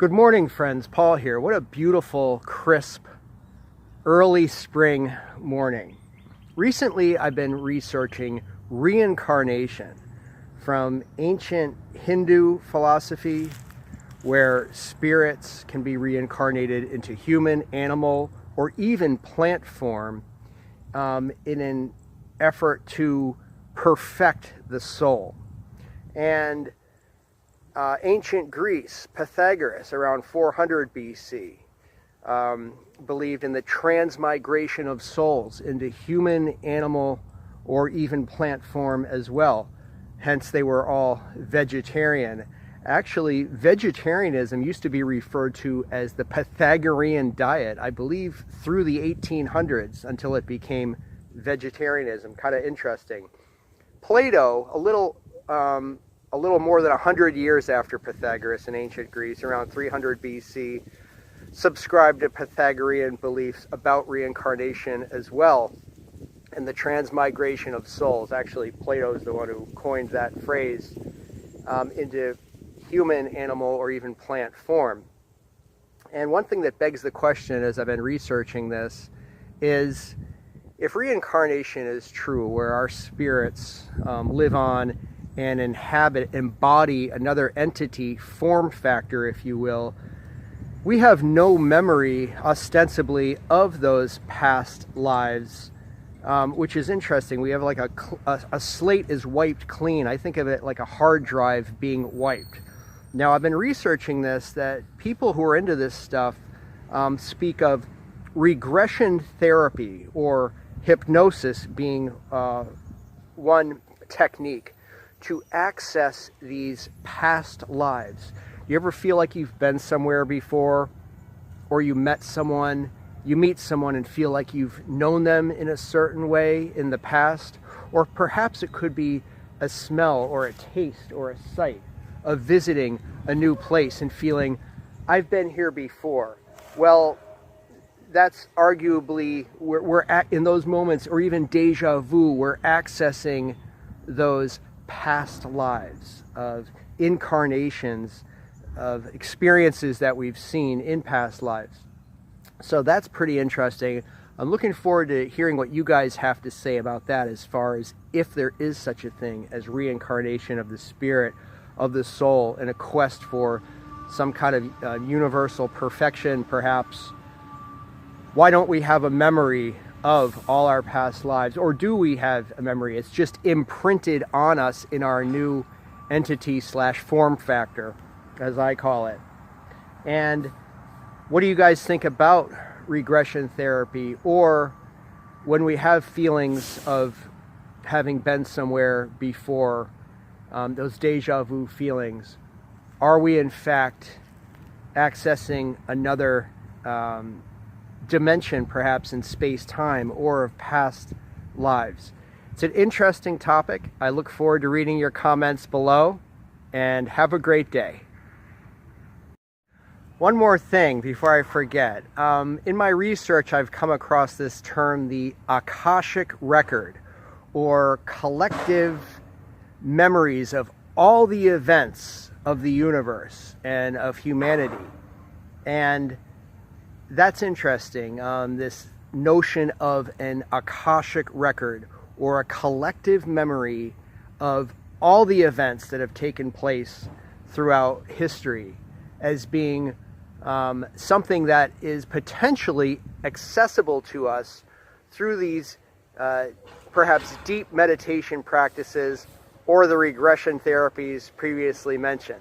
Good morning, friends. Paul here. What a beautiful, crisp, early spring morning. Recently, I've been researching reincarnation from ancient Hindu philosophy, where spirits can be reincarnated into human, animal, or even plant form in an effort to perfect the soul. And ancient Greece, Pythagoras, around 400 BC, believed in the transmigration of souls into human, animal, or even plant form as well. Hence, they were all vegetarian. Actually, vegetarianism used to be referred to as the Pythagorean diet, I believe, through the 1800s until it became vegetarianism. Kind of interesting. Plato, a little more than 100 years after Pythagoras in ancient Greece, around 300 BC, subscribed to Pythagorean beliefs about reincarnation as well, and the transmigration of souls. Actually, Plato is the one who coined that phrase into human, animal, or even plant form. And one thing that begs the question as I've been researching this is, if reincarnation is true, where our spirits live on and embody another entity, form factor, if you will, we have no memory, ostensibly, of those past lives, which is interesting. We have like a slate is wiped clean. I think of it like a hard drive being wiped. Now, I've been researching this, that people who are into this stuff speak of regression therapy or hypnosis being one technique to access these past lives. You ever feel like you've been somewhere before, or you meet someone and feel like you've known them in a certain way in the past? Or perhaps it could be a smell or a taste or a sight of visiting a new place and feeling, I've been here before. Well, that's arguably, we're in those moments, or even deja vu, we're accessing those past lives of incarnations, of experiences that we've seen in past lives. So that's pretty interesting. I'm looking forward to hearing what you guys have to say about that, as far as if there is such a thing as reincarnation of the spirit, of the soul, in a quest for some kind of universal perfection, perhaps. Why don't we have a memory of all our past lives? Or do we have a memory? It's just imprinted on us in our new entity / form factor, as I call it. And what do you guys think about regression therapy, or when we have feelings of having been somewhere before, those deja vu feelings? Are we in fact accessing another dimension, perhaps in space-time, or of past lives? It's an interesting topic. I look forward to reading your comments below, and have a great day. One more thing before I forget. In my research, I've come across this term, the Akashic record, or collective memories of all the events of the universe and of humanity. And that's interesting, this notion of an Akashic record, or a collective memory of all the events that have taken place throughout history, as being something that is potentially accessible to us through these perhaps deep meditation practices or the regression therapies previously mentioned.